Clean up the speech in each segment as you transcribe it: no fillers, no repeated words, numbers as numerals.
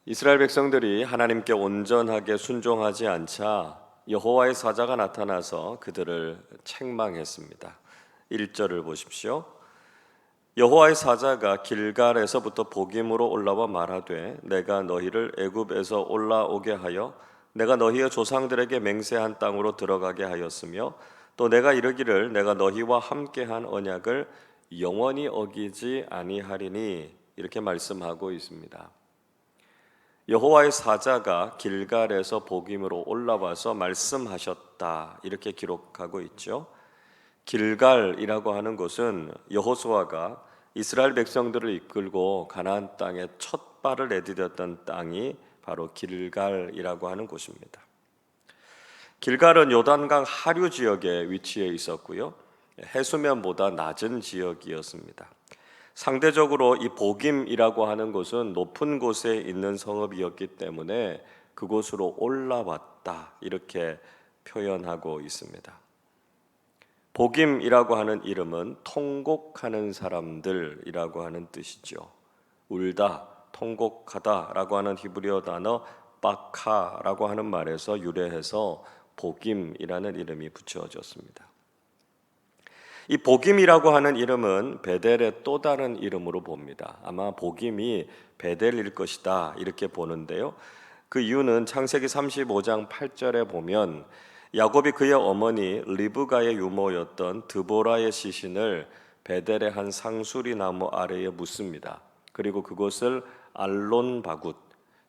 이스라엘 백성들이 하나님께 온전하게 순종하지 않자 여호와의 사자가 나타나서 그들을 책망했습니다. 1절을 보십시오. 여호와의 사자가 길갈에서부터 보김으로 올라와 말하되 내가 너희를 애굽에서 올라오게 하여 내가 너희의 조상들에게 맹세한 땅으로 들어가게 하였으며 또 내가 이르기를 내가 너희와 함께한 언약을 영원히 어기지 아니하리니 이렇게 말씀하고 있습니다. 여호와의 사자가 길갈에서 보김으로 올라와서 말씀하셨다 이렇게 기록하고 있죠. 길갈이라고 하는 곳은 여호수아가 이스라엘 백성들을 이끌고 가나안 땅에 첫 발을 내디뎠던 땅이 바로 길갈이라고 하는 곳입니다. 길갈은 요단강 하류 지역에 위치해 있었고요. 해수면보다 낮은 지역이었습니다. 상대적으로 이 보김이라고 하는 곳은 높은 곳에 있는 성읍이었기 때문에 그곳으로 올라왔다 이렇게 표현하고 있습니다. 보김이라고 하는 이름은 통곡하는 사람들이라고 하는 뜻이죠. 울다, 통곡하다라고 하는 히브리어 단어 바카라고 하는 말에서 유래해서 보김이라는 이름이 붙여졌습니다. 이 보김이라고 하는 이름은 베델의 또 다른 이름으로 봅니다. 아마 보김이 베델일 것이다 이렇게 보는데요. 그 이유는 창세기 35장 8절에 보면 야곱이 그의 어머니 리브가의 유모였던 드보라의 시신을 베델의 한 상수리 나무 아래에 묻습니다. 그리고 그곳을 알론바굿,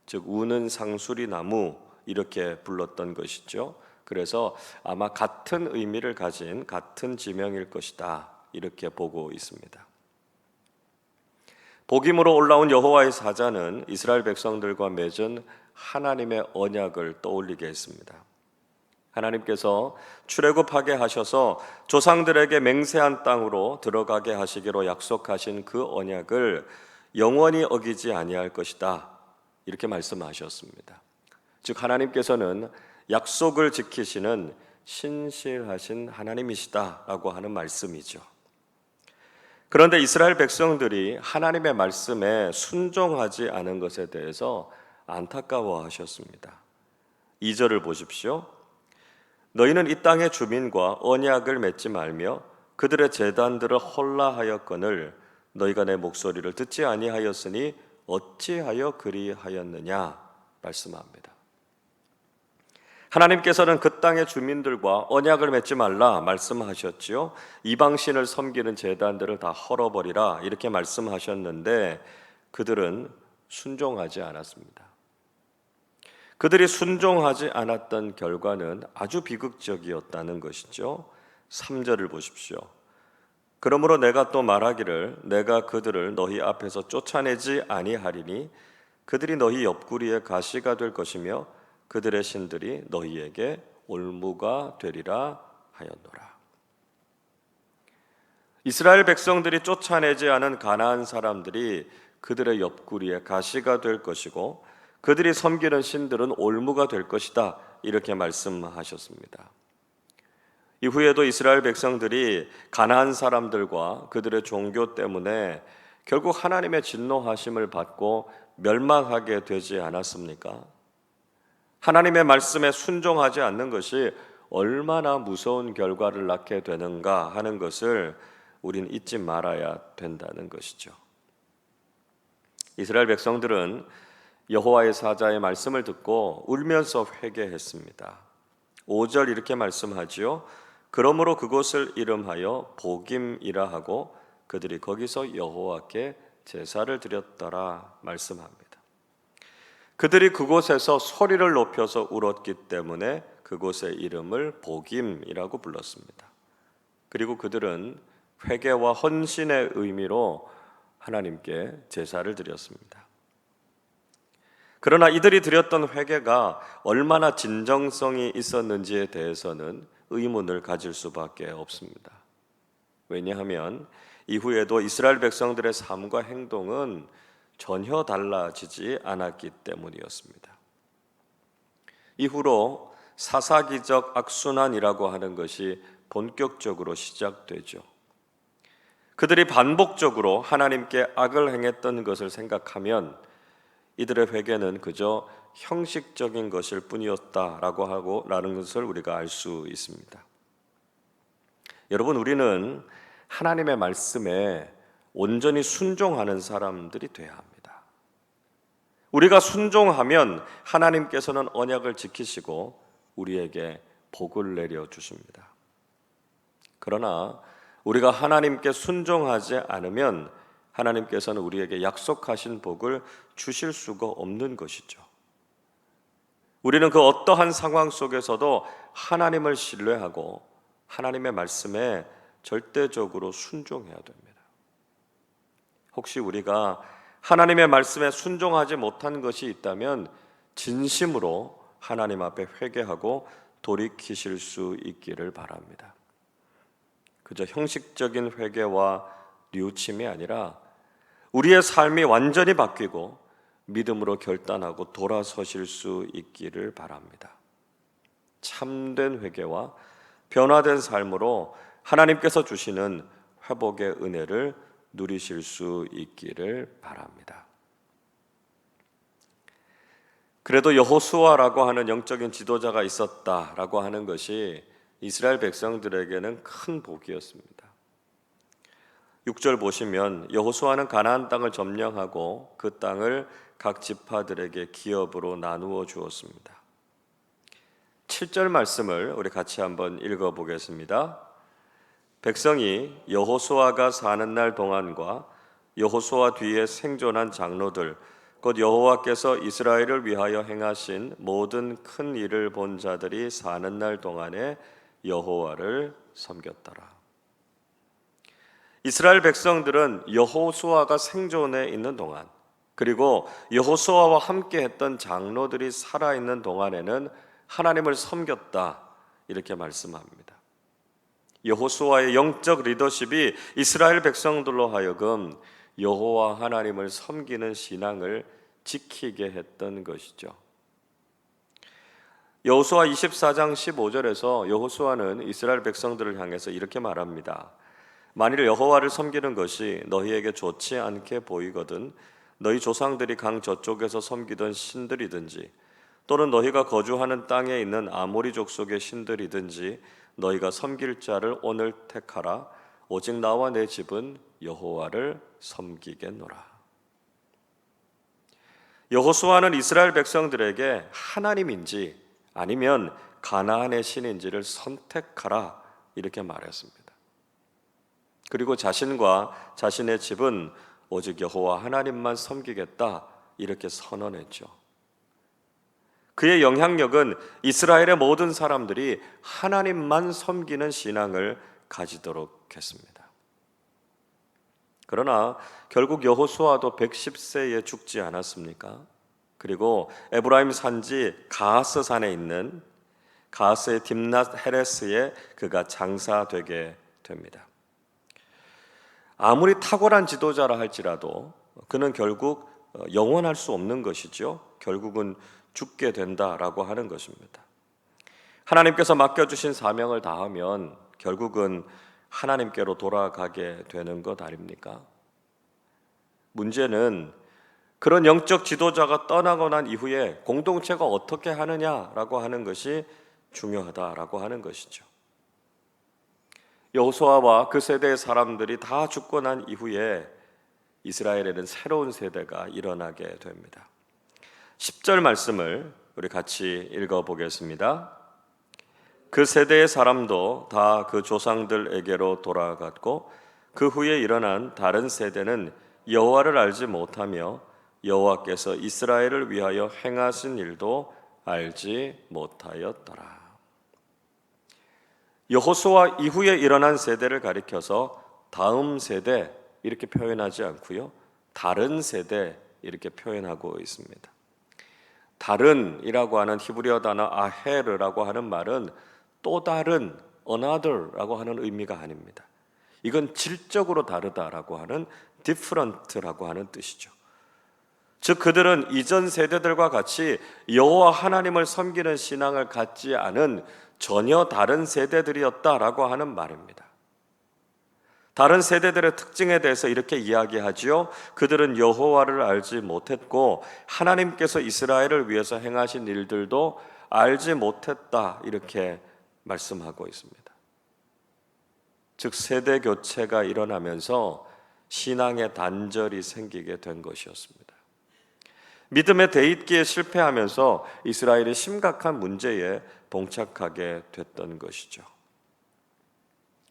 즉 우는 상수리 나무 이렇게 불렀던 것이죠. 그래서 아마 같은 의미를 가진 같은 지명일 것이다 이렇게 보고 있습니다. 보김으로 올라온 여호와의 사자는 이스라엘 백성들과 맺은 하나님의 언약을 떠올리게 했습니다. 하나님께서 출애굽하게 하셔서 조상들에게 맹세한 땅으로 들어가게 하시기로 약속하신 그 언약을 영원히 어기지 아니할 것이다 이렇게 말씀하셨습니다. 즉 하나님께서는 약속을 지키시는 신실하신 하나님이시다라고 하는 말씀이죠. 그런데 이스라엘 백성들이 하나님의 말씀에 순종하지 않은 것에 대해서 안타까워하셨습니다. 2절을 보십시오. 너희는 이 땅의 주민과 언약을 맺지 말며 그들의 제단들을 헐라하였거늘 너희가 내 목소리를 듣지 아니하였으니 어찌하여 그리하였느냐 말씀합니다. 하나님께서는 그 땅의 주민들과 언약을 맺지 말라 말씀하셨지요. 이방신을 섬기는 제단들을 다 헐어버리라 이렇게 말씀하셨는데 그들은 순종하지 않았습니다. 그들이 순종하지 않았던 결과는 아주 비극적이었다는 것이죠. 3절을 보십시오. 그러므로 내가 또 말하기를 내가 그들을 너희 앞에서 쫓아내지 아니하리니 그들이 너희 옆구리에 가시가 될 것이며 그들의 신들이 너희에게 올무가 되리라 하였노라. 이스라엘 백성들이 쫓아내지 않은 가나안 사람들이 그들의 옆구리에 가시가 될 것이고 그들이 섬기는 신들은 올무가 될 것이다 이렇게 말씀하셨습니다. 이후에도 이스라엘 백성들이 가나안 사람들과 그들의 종교 때문에 결국 하나님의 진노하심을 받고 멸망하게 되지 않았습니까? 하나님의 말씀에 순종하지 않는 것이 얼마나 무서운 결과를 낳게 되는가 하는 것을 우린 잊지 말아야 된다는 것이죠. 이스라엘 백성들은 여호와의 사자의 말씀을 듣고 울면서 회개했습니다. 5절 이렇게 말씀하지요. 그러므로 그곳을 이름하여 보김이라 하고 그들이 거기서 여호와께 제사를 드렸더라 말씀합니다. 그들이 그곳에서 소리를 높여서 울었기 때문에 그곳의 이름을 보김이라고 불렀습니다. 그리고 그들은 회개와 헌신의 의미로 하나님께 제사를 드렸습니다. 그러나 이들이 드렸던 회개가 얼마나 진정성이 있었는지에 대해서는 의문을 가질 수밖에 없습니다. 왜냐하면 이후에도 이스라엘 백성들의 삶과 행동은 전혀 달라지지 않았기 때문이었습니다. 이후로 사사기적 악순환이라고 하는 것이 본격적으로 시작되죠. 그들이 반복적으로 하나님께 악을 행했던 것을 생각하면 이들의 회개는 그저 형식적인 것일 뿐이었다라는 것을 우리가 알 수 있습니다. 여러분, 우리는 하나님의 말씀에 온전히 순종하는 사람들이 되어야 합니다. 우리가 순종하면 하나님께서는 언약을 지키시고 우리에게 복을 내려 주십니다. 그러나 우리가 하나님께 순종하지 않으면 하나님께서는 우리에게 약속하신 복을 주실 수가 없는 것이죠. 우리는 그 어떠한 상황 속에서도 하나님을 신뢰하고 하나님의 말씀에 절대적으로 순종해야 됩니다. 혹시 우리가 하나님의 말씀에 순종하지 못한 것이 있다면 진심으로 하나님 앞에 회개하고 돌이키실 수 있기를 바랍니다. 그저 형식적인 회개와 뉘우침이 아니라 우리의 삶이 완전히 바뀌고 믿음으로 결단하고 돌아서실 수 있기를 바랍니다. 참된 회개와 변화된 삶으로 하나님께서 주시는 회복의 은혜를 누리실 수 있기를 바랍니다. 그래도 여호수아라고 하는 영적인 지도자가 있었다라고 하는 것이 이스라엘 백성들에게는 큰 복이었습니다. 6절 보시면 여호수아는 가나안 땅을 점령하고 그 땅을 각 지파들에게 기업으로 나누어 주었습니다. 7절 말씀을 우리 같이 한번 읽어보겠습니다. 백성이 여호수아가 사는 날 동안과 여호수아 뒤에 생존한 장로들 곧 여호와께서 이스라엘을 위하여 행하신 모든 큰 일을 본 자들이 사는 날 동안에 여호와를 섬겼더라. 이스라엘 백성들은 여호수아가 생존해 있는 동안, 그리고 여호수아와 함께 했던 장로들이 살아있는 동안에는 하나님을 섬겼다, 이렇게 말씀합니다. 여호수아의 영적 리더십이 이스라엘 백성들로 하여금 여호와 하나님을 섬기는 신앙을 지키게 했던 것이죠. 여호수아 24장 15절에서 여호수아는 이스라엘 백성들을 향해서 이렇게 말합니다. 만일 여호와를 섬기는 것이 너희에게 좋지 않게 보이거든 너희 조상들이 강 저쪽에서 섬기던 신들이든지 또는 너희가 거주하는 땅에 있는 아모리 족속의 신들이든지 너희가 섬길 자를 오늘 택하라. 오직 나와 내 집은 여호와를 섬기겠노라. 여호수아는 이스라엘 백성들에게 하나님인지 아니면 가나안의 신인지를 선택하라, 이렇게 말했습니다. 그리고 자신과 자신의 집은 오직 여호와 하나님만 섬기겠다, 이렇게 선언했죠. 그의 영향력은 이스라엘의 모든 사람들이 하나님만 섬기는 신앙을 가지도록 했습니다. 그러나 결국 여호수아도 110세에 죽지 않았습니까? 그리고 에브라임 산지 가하스 산에 있는 가하스의 딥낫 헤레스에 그가 장사되게 됩니다. 아무리 탁월한 지도자라 할지라도 그는 결국 영원할 수 없는 것이죠. 결국은 죽게 된다라고 하는 것입니다. 하나님께서 맡겨주신 사명을 다하면 결국은 하나님께로 돌아가게 되는 것 아닙니까? 문제는 그런 영적 지도자가 떠나고 난 이후에 공동체가 어떻게 하느냐라고 하는 것이 중요하다라고 하는 것이죠. 여호수아와 그 세대의 사람들이 다 죽고 난 이후에 이스라엘에는 새로운 세대가 일어나게 됩니다. 10절 말씀을 우리 같이 읽어보겠습니다. 그 세대의 사람도 다 그 조상들에게로 돌아갔고 그 후에 일어난 다른 세대는 여호와를 알지 못하며 여호와께서 이스라엘을 위하여 행하신 일도 알지 못하였더라. 여호수아 이후에 일어난 세대를 가리켜서 다음 세대 이렇게 표현하지 않고요, 다른 세대 이렇게 표현하고 있습니다. 다른이라고 하는 히브리어 단어 아헤르라고 하는 말은 또 다른, another라고 하는 의미가 아닙니다. 이건 질적으로 다르다라고 하는 different라고 하는 뜻이죠. 즉 그들은 이전 세대들과 같이 여호와 하나님을 섬기는 신앙을 갖지 않은 전혀 다른 세대들이었다라고 하는 말입니다. 다른 세대들의 특징에 대해서 이렇게 이야기하지요. 그들은 여호와를 알지 못했고 하나님께서 이스라엘을 위해서 행하신 일들도 알지 못했다, 이렇게 말씀하고 있습니다. 즉 세대 교체가 일어나면서 신앙의 단절이 생기게 된 것이었습니다. 믿음의 대입기에 실패하면서 이스라엘이 심각한 문제에 봉착하게 됐던 것이죠.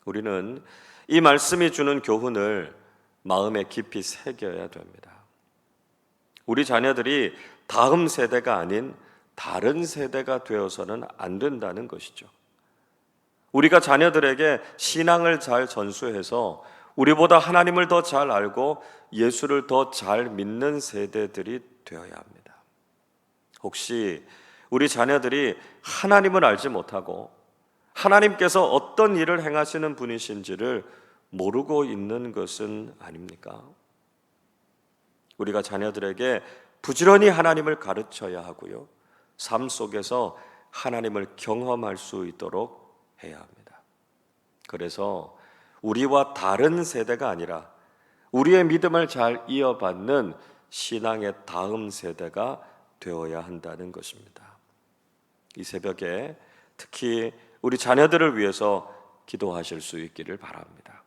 우리는 이 말씀이 주는 교훈을 마음에 깊이 새겨야 됩니다. 우리 자녀들이 다음 세대가 아닌 다른 세대가 되어서는 안 된다는 것이죠. 우리가 자녀들에게 신앙을 잘 전수해서 우리보다 하나님을 더 잘 알고 예수를 더 잘 믿는 세대들이 되어야 합니다. 혹시 우리 자녀들이 하나님을 알지 못하고 하나님께서 어떤 일을 행하시는 분이신지를 모르고 있는 것은 아닙니까? 우리가 자녀들에게 부지런히 하나님을 가르쳐야 하고요, 삶 속에서 하나님을 경험할 수 있도록 해야 합니다. 그래서 우리와 다른 세대가 아니라 우리의 믿음을 잘 이어받는 신앙의 다음 세대가 되어야 한다는 것입니다. 이 새벽에 특히 우리 자녀들을 위해서 기도하실 수 있기를 바랍니다.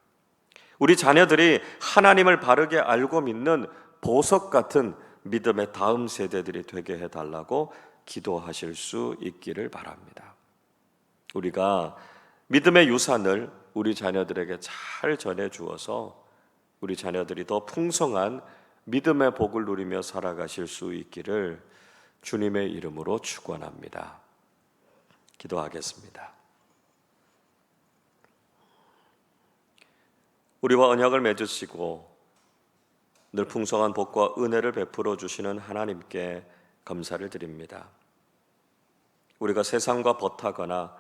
우리 자녀들이 하나님을 바르게 알고 믿는 보석 같은 믿음의 다음 세대들이 되게 해달라고 기도하실 수 있기를 바랍니다. 우리가 믿음의 유산을 우리 자녀들에게 잘 전해주어서 우리 자녀들이 더 풍성한 믿음의 복을 누리며 살아가실 수 있기를 주님의 이름으로 축원합니다. 기도하겠습니다. 우리와 언약을 맺으시고 늘 풍성한 복과 은혜를 베풀어 주시는 하나님께 감사를 드립니다. 우리가 세상과 버타거나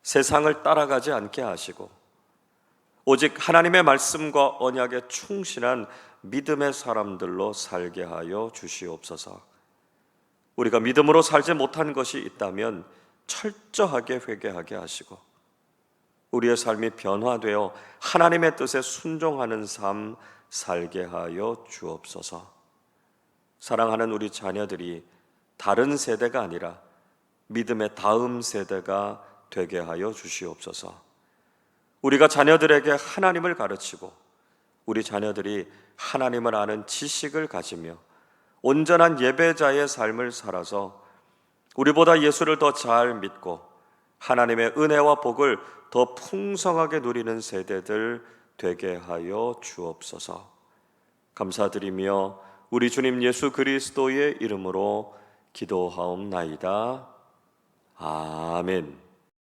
세상을 따라가지 않게 하시고 오직 하나님의 말씀과 언약에 충실한 믿음의 사람들로 살게 하여 주시옵소서. 우리가 믿음으로 살지 못한 것이 있다면 철저하게 회개하게 하시고 우리의 삶이 변화되어 하나님의 뜻에 순종하는 삶 살게 하여 주옵소서. 사랑하는 우리 자녀들이 다른 세대가 아니라 믿음의 다음 세대가 되게 하여 주시옵소서. 우리가 자녀들에게 하나님을 가르치고 우리 자녀들이 하나님을 아는 지식을 가지며 온전한 예배자의 삶을 살아서 우리보다 예수를 더 잘 믿고 하나님의 은혜와 복을 더 풍성하게 누리는 세대들 되게 하여 주옵소서. 감사드리며 우리 주님 예수 그리스도의 이름으로 기도하옵나이다. 아멘.